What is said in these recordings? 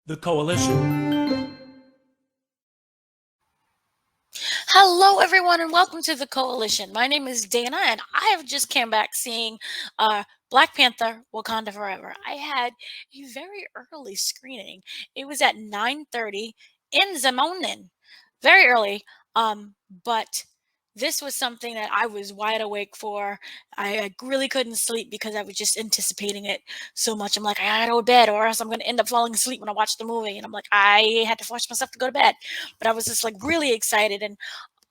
The Coalition. Hello, everyone, and welcome to the Coalition. My name is Dana, and I have just came back seeing Black Panther: Wakanda Forever. I had a very early screening. It was at 9:30 in the morning, very early. But this was something that I was wide awake for. I really couldn't sleep because I was just anticipating it so much. I'm like, I gotta go to bed, or else I'm gonna end up falling asleep when I watch the movie. And I'm like, I had to force myself to go to bed, but I was just like really excited and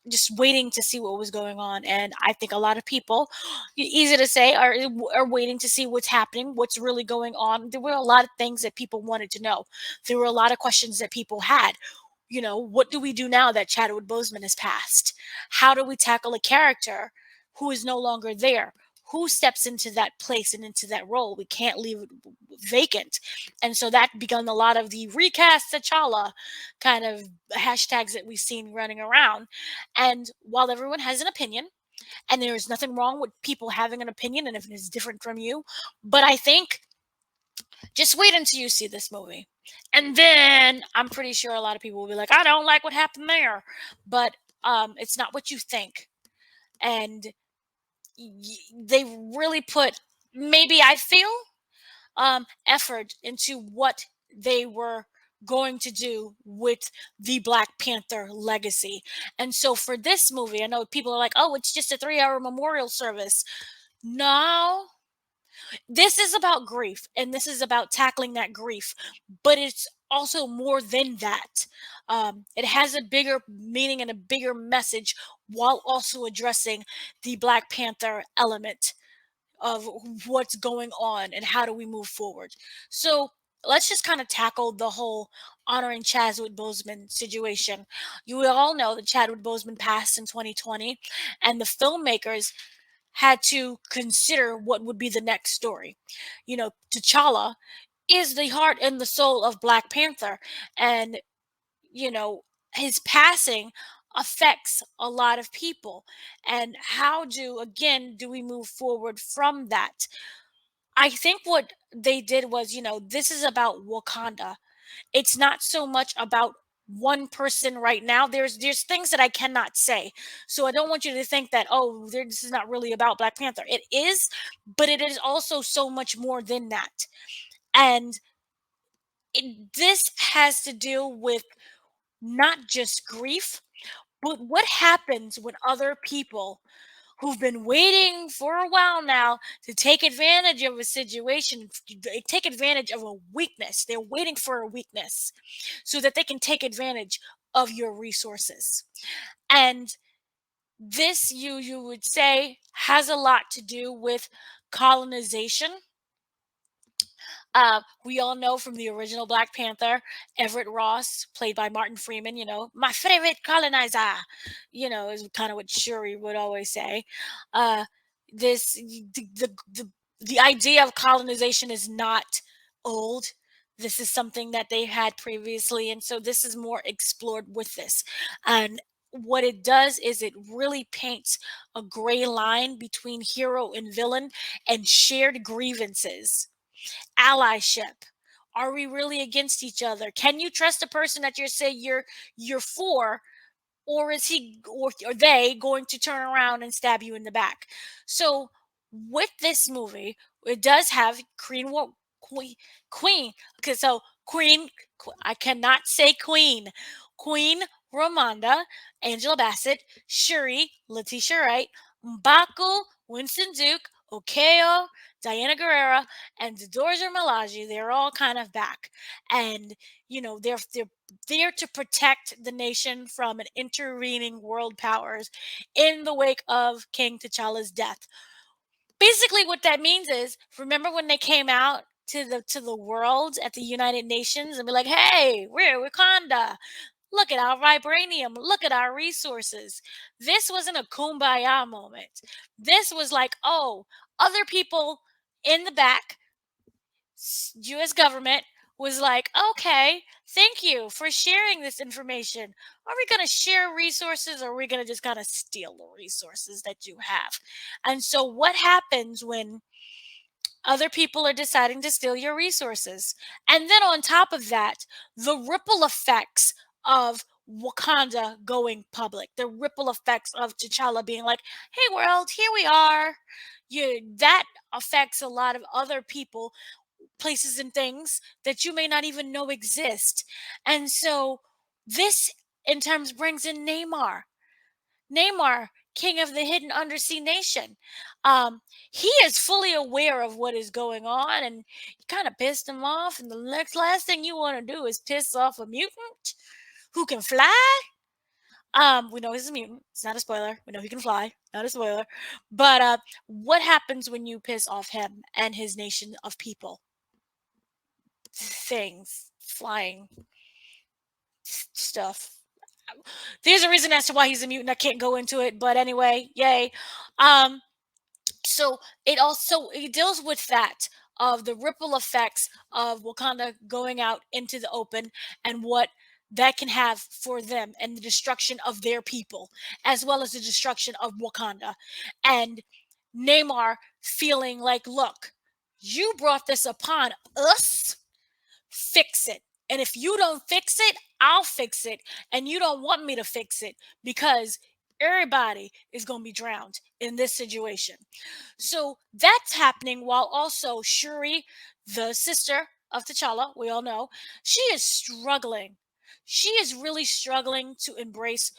just waiting to see what was going on. And I think a lot of people, easy to say, are waiting to see what's happening, what's really going on. There were a lot of things that people wanted to know. There were a lot of questions that people had. What do we do now that Chadwick Boseman has passed? How do we tackle a character who is no longer there? Who steps into that place and into that role? We can't leave it vacant. And so that began a lot of the recast T'Challa kind of hashtags that we've seen running around. And while everyone has an opinion, and there's nothing wrong with people having an opinion and if it's different from you, but I think just wait until you see this movie. And then I'm pretty sure a lot of people will be like, I don't like what happened there. But it's not what you think. And they really put, maybe I feel, effort into what they were going to do with the Black Panther legacy. And so for this movie, I know people are like, oh, it's just a 3 hour memorial service. No, this is about grief and this is about tackling that grief, but it's also more than that. It has a bigger meaning and a bigger message while also addressing the Black Panther element of what's going on and how do we move forward. So let's just kind of tackle the whole honoring Chadwick Boseman situation. You all know that Chadwick Boseman passed in 2020, and the filmmakers had to consider what would be the next story. T'Challa is the heart and the soul of Black Panther, and you know his passing affects a lot of people. And how do we move forward from that? I think what they did was, this is about Wakanda. It's not so much about one person right now. There's things that I cannot say. So I don't want you to think that, oh, this is not really about Black Panther. It is, but it is also so much more than that. And this has to do with not just grief, but what happens when other people who've been waiting for a while now to take advantage of a situation, they take advantage of a weakness. They're waiting for a weakness so that they can take advantage of your resources. And this, you would say, has a lot to do with colonization. We all know from the original Black Panther, Everett Ross, played by Martin Freeman, my favorite colonizer, is kind of what Shuri would always say. Uh, this the idea of colonization is not old. This is something that they had previously, and so this is more explored with this. And what it does is it really paints a gray line between hero and villain and shared grievances, allyship. Are we really against each other? Can you trust a person that you're for, or is he or they going to turn around and stab you in the back? So with this movie, it does have Queen Queen. Okay, so I cannot say Queen Ramonda, Angela Bassett, Shuri, Letitia Wright, M'Baku, Winston Duke, Okeo, Diana Guerrera, and Dorja Malaji. They're all kind of back, and they're there to protect the nation from an intervening world powers in the wake of King T'Challa's death. Basically, what that means is, remember when they came out to the world at the United Nations and be like, "Hey, we're Wakanda. Look at our vibranium. Look at our resources." This wasn't a kumbaya moment. This was like, oh, other people in the back, US government was like, okay, thank you for sharing this information. Are we going to share resources, or are we going to just kind of steal the resources that you have? And so, what happens when Other people are deciding to steal your resources. And then on top of that, the ripple effects of Wakanda going public, the ripple effects of T'Challa being like, "Hey world, here we are." That affects a lot of other people, places and things that you may not even know exist. And so this in terms brings in Neymar, king of the hidden undersea nation. He is fully aware of what is going on, and you kind of pissed him off. And the next last thing you want to do is piss off a mutant who can fly. We know he's a mutant. It's not a spoiler. We know he can fly. Not a spoiler. But what happens when you piss off him and his nation of people? Things, flying stuff. There's a reason as to why he's a mutant. I can't go into it, but anyway, yay. Um, so it deals with that of the ripple effects of Wakanda going out into the open and what that can have for them and the destruction of their people as well as the destruction of Wakanda and Neymar feeling like, look, you brought this upon us, fix it. And if you don't fix it, I'll fix it. And you don't want me to fix it because everybody is going to be drowned in this situation. So that's happening while also Shuri, the sister of T'Challa, we all know, she is struggling. She is really struggling to embrace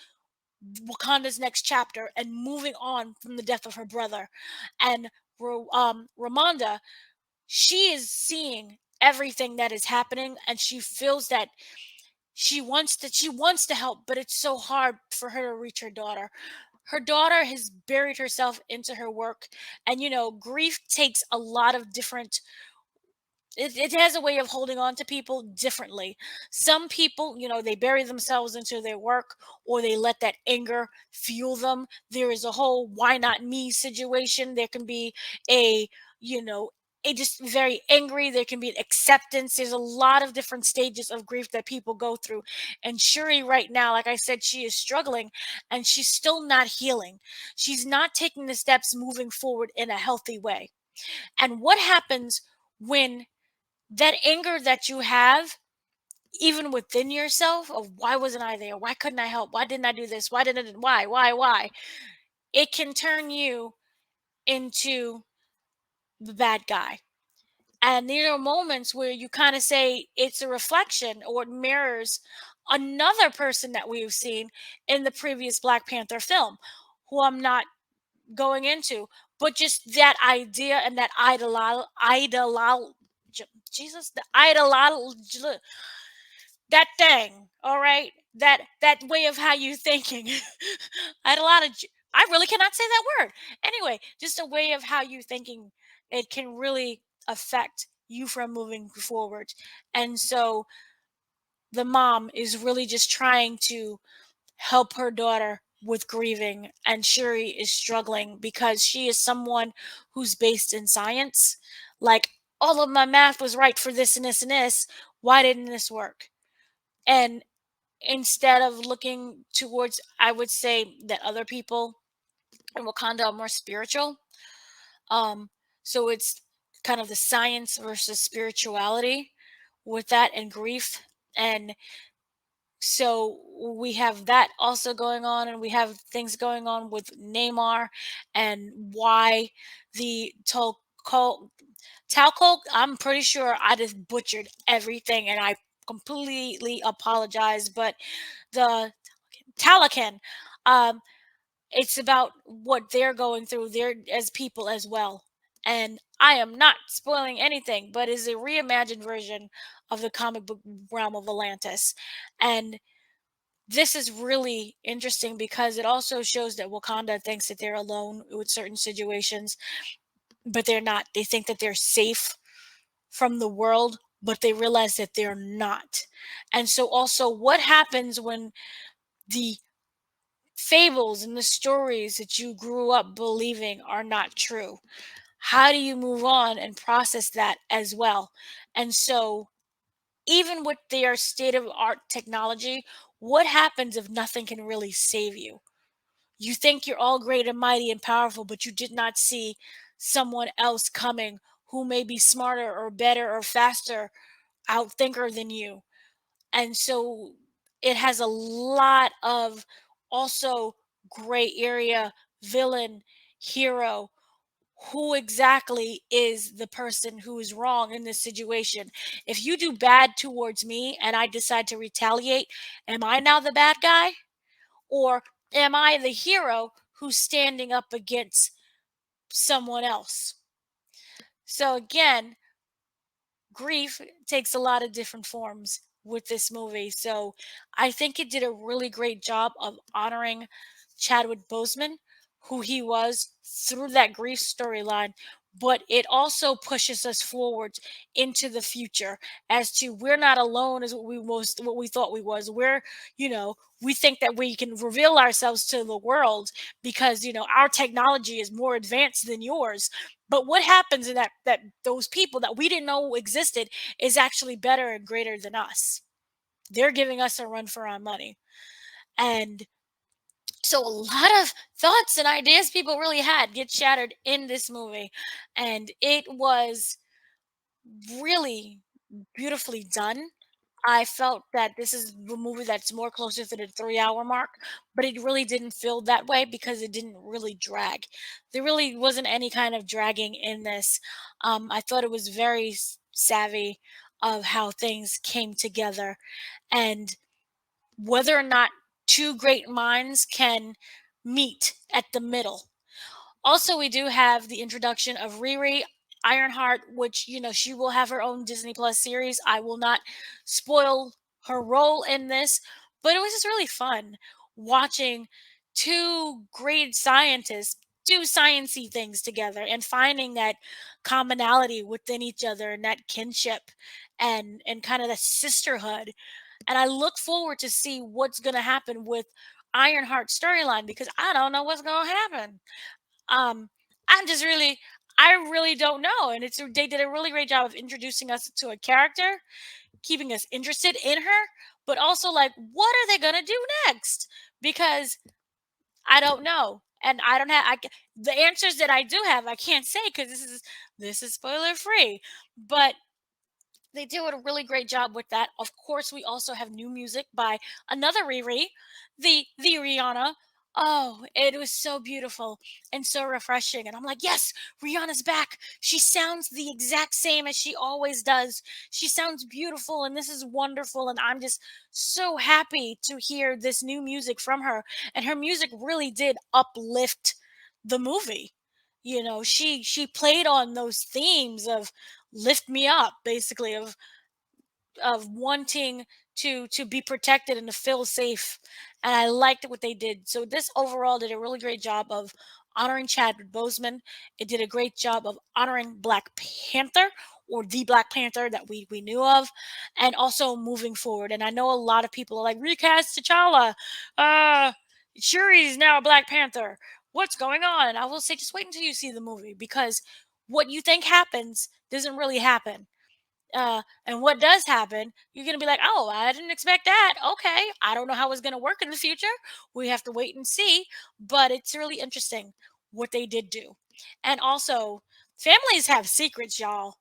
Wakanda's next chapter and moving on from the death of her brother. And Ramonda, she is seeing everything that is happening and she feels that she wants to help, but it's so hard for her to reach her daughter. Her daughter has buried herself into her work, and grief takes a lot of different, it has a way of holding on to people differently. Some people, they bury themselves into their work or they let that anger fuel them. There is a whole why not me situation. There can be a, you know, a just very angry. There can be an acceptance. There's a lot of different stages of grief that people go through. And Shuri, right now, like I said, she is struggling and she's still not healing. She's not taking the steps moving forward in a healthy way. And what happens when that anger that you have, even within yourself, of why wasn't I there? Why couldn't I help? Why didn't I do this? Why didn't it? Why? It can turn you into the bad guy. And there are moments where you kind of say it's a reflection or it mirrors another person that we've seen in the previous Black Panther film, who I'm not going into, but just that idea and that Jesus, the idol, that thing, all right, that way of how you thinking. I had a lot of, I really cannot say that word. Anyway, just a way of how you thinking, it can really affect you from moving forward. And so the mom is really just trying to help her daughter with grieving, and Shuri is struggling because she is someone who's based in science. Like, all of my math was right for this and this and this. Why didn't this work? And instead of looking towards, I would say that other people in Wakanda are more spiritual. Um, so it's kind of the science versus spirituality with that and grief. And so we have that also going on, and we have things going on with Neymar and why the Talco. I'm pretty sure I just butchered everything, and I completely apologize. But the Talakan, um, it's about what they're going through there as people as well. And I am not spoiling anything, but is a reimagined version of the comic book realm of Atlantis. And this is really interesting because it also shows that Wakanda thinks that they're alone with certain situations, but they're not. They think that they're safe from the world, but they realize that they're not. And so, also, what happens when the fables and the stories that you grew up believing are not true? How do you move on and process that as well? And so, even with their state of art technology, what happens if nothing can really save you? You think you're all great and mighty and powerful, but you did not see someone else coming who may be smarter or better or faster, outthinker than you. And so it has a lot of also gray area, villain, hero. Who exactly is the person who is wrong in this situation? If you do bad towards me and I decide to retaliate, am I now the bad guy? Or am I the hero who's standing up against someone else? So again, grief takes a lot of different forms with this movie. So I think it did a really great job of honoring Chadwick Boseman, who he was through that grief storyline. But it also pushes us forward into the future as to we're not alone as what we thought we was. We're, we think that we can reveal ourselves to the world because, our technology is more advanced than yours. But what happens in that those people that we didn't know existed is actually better and greater than us. They're giving us a run for our money. And so a lot of thoughts and ideas people really had get shattered in this movie. And it was really beautifully done. I felt that this is the movie that's more closer to the 3 hour mark, but it really didn't feel that way because it didn't really drag. There really wasn't any kind of dragging in this. I thought it was very savvy of how things came together and whether or not two great minds can meet at the middle. Also, we do have the introduction of Riri Ironheart, which, she will have her own Disney Plus series. I will not spoil her role in this, but it was just really fun watching two great scientists do sciency things together and finding that commonality within each other and that kinship and kind of the sisterhood. And I look forward to see what's going to happen with Ironheart storyline because I don't know what's going to happen. um, I'm just really, I really don't know. And they did a really great job of introducing us to a character, keeping us interested in her, but also like, what are they gonna do next? Because I don't know, and I don't have the answers that I do have. I can't say because this is spoiler free, but they do a really great job with that. Of course, we also have new music by another Riri, the Rihanna. Oh, it was so beautiful and so refreshing. And I'm like, yes, Rihanna's back. She sounds the exact same as she always does. She sounds beautiful, and this is wonderful. And I'm just so happy to hear this new music from her. And her music really did uplift the movie. She played on those themes of lift me up, basically, of wanting to be protected and to feel safe. And I liked what they did. So this overall did a really great job of honoring Chadwick Boseman. It did a great job of honoring Black Panther, or the Black Panther that we knew of, and also moving forward. And I know a lot of people are like, recast T'Challa. Uh Shuri's now Black Panther. What's going on? And I will say, just wait until you see the movie because what you think happens doesn't really happen. And what does happen, you're going to be like, oh, I didn't expect that. Okay. I don't know how it's going to work in the future. We have to wait and see. But it's really interesting what they did do. And also, families have secrets, y'all.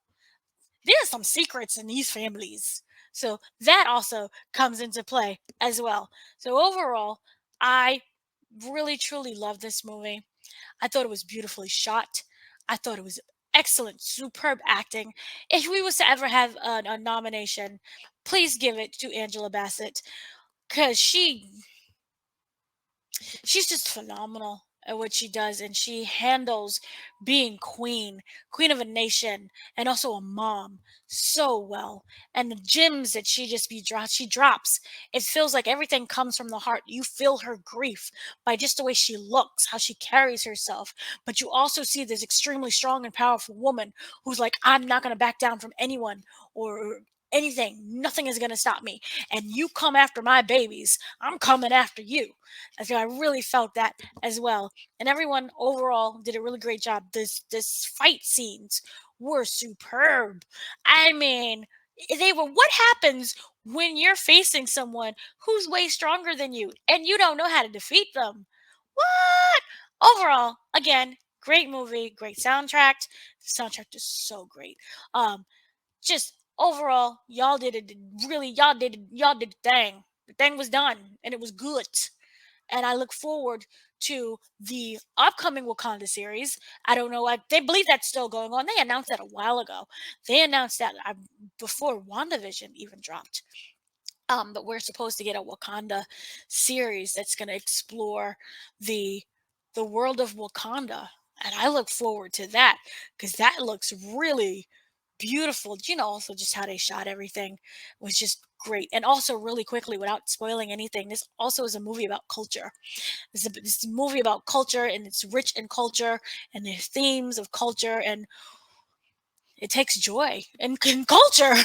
There's some secrets in these families. So that also comes into play as well. So overall, I really truly love this movie. I thought it was beautifully shot. I thought it was excellent, superb acting. If we was to ever have a nomination, please give it to Angela Bassett because she's just phenomenal at what she does, and she handles being queen of a nation, and also a mom so well. And the gems that she drops, it feels like everything comes from the heart. You feel her grief by just the way she looks, how she carries herself, but you also see this extremely strong and powerful woman who's like, I'm not going to back down from anyone or anything. Nothing is going to stop me. And you come after my babies, I'm coming after you. And so I really felt that as well. And everyone overall did a really great job. This fight scenes were superb. I mean, they were what happens when you're facing someone who's way stronger than you and you don't know how to defeat them? What? Overall, again, great movie, great soundtrack. The soundtrack is so great. Um, just overall, y'all did it really. Y'all did the thing. The thing was done, and it was good. And I look forward to the upcoming Wakanda series. I don't know. They believe that's still going on. They announced that a while ago. They announced that before WandaVision even dropped. But we're supposed to get a Wakanda series that's going to explore the the world of Wakanda, and I look forward to that because that looks really beautiful. Also just how they shot everything was just great. And also, really quickly, without spoiling anything, this also is a movie about culture. This is a movie about culture, and it's rich in culture and the themes of culture, and it takes joy in culture.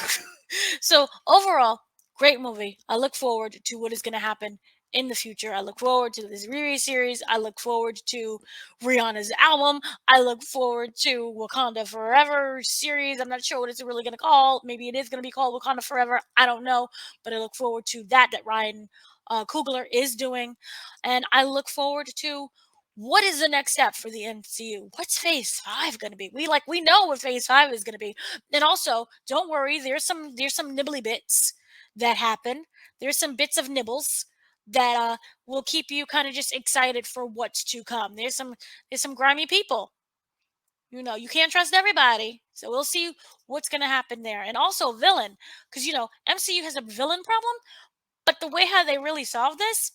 So overall, great movie. I look forward to what is going to happen in the future. I look forward to this Riri series. I look forward to Rihanna's album. I look forward to Wakanda Forever series. I'm not sure what it's really going to call. Maybe it is going to be called Wakanda Forever. I don't know, but I look forward to that Ryan Coogler is doing, and I look forward to what is the next step for the MCU? What's Phase 5 going to be? We know what Phase 5 is going to be. And also, don't worry, there's some nibbly bits that happen. There's some bits of nibbles that will keep you kind of just excited for what's to come. There's some grimy people. You can't trust everybody. So we'll see what's going to happen there. And also villain, because MCU has a villain problem, but the way how they really solve this,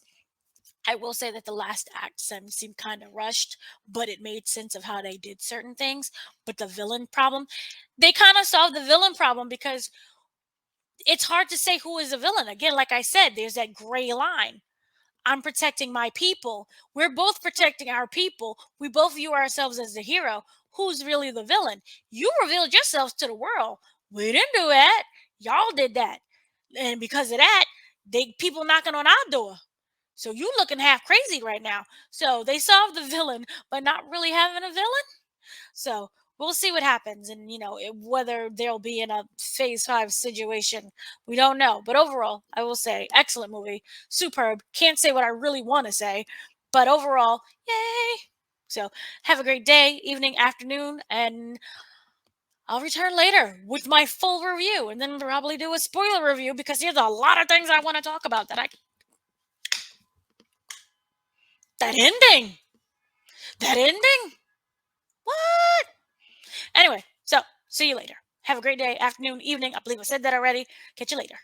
I will say that the last act seemed kind of rushed, but it made sense of how they did certain things. But the villain problem, they kind of solved the villain problem because it's hard to say who is a villain. Again, like I said, there's that gray line. I'm protecting my people. We're both protecting our people. We both view ourselves as the hero. Who's really the villain? You revealed yourselves to the world. We didn't do that. Y'all did that. And because of that, they people knocking on our door. So you looking half crazy right now. So they solved the villain, but not really having a villain. So we'll see what happens, and whether they'll be in a Phase 5 situation, we don't know. But overall, I will say, excellent movie, superb. Can't say what I really want to say, but overall, yay! So have a great day, evening, afternoon, and I'll return later with my full review, and then probably do a spoiler review because there's a lot of things I want to talk about that ending. That ending? What? Anyway, so see you later. Have a great day, afternoon, evening. I believe I said that already. Catch you later.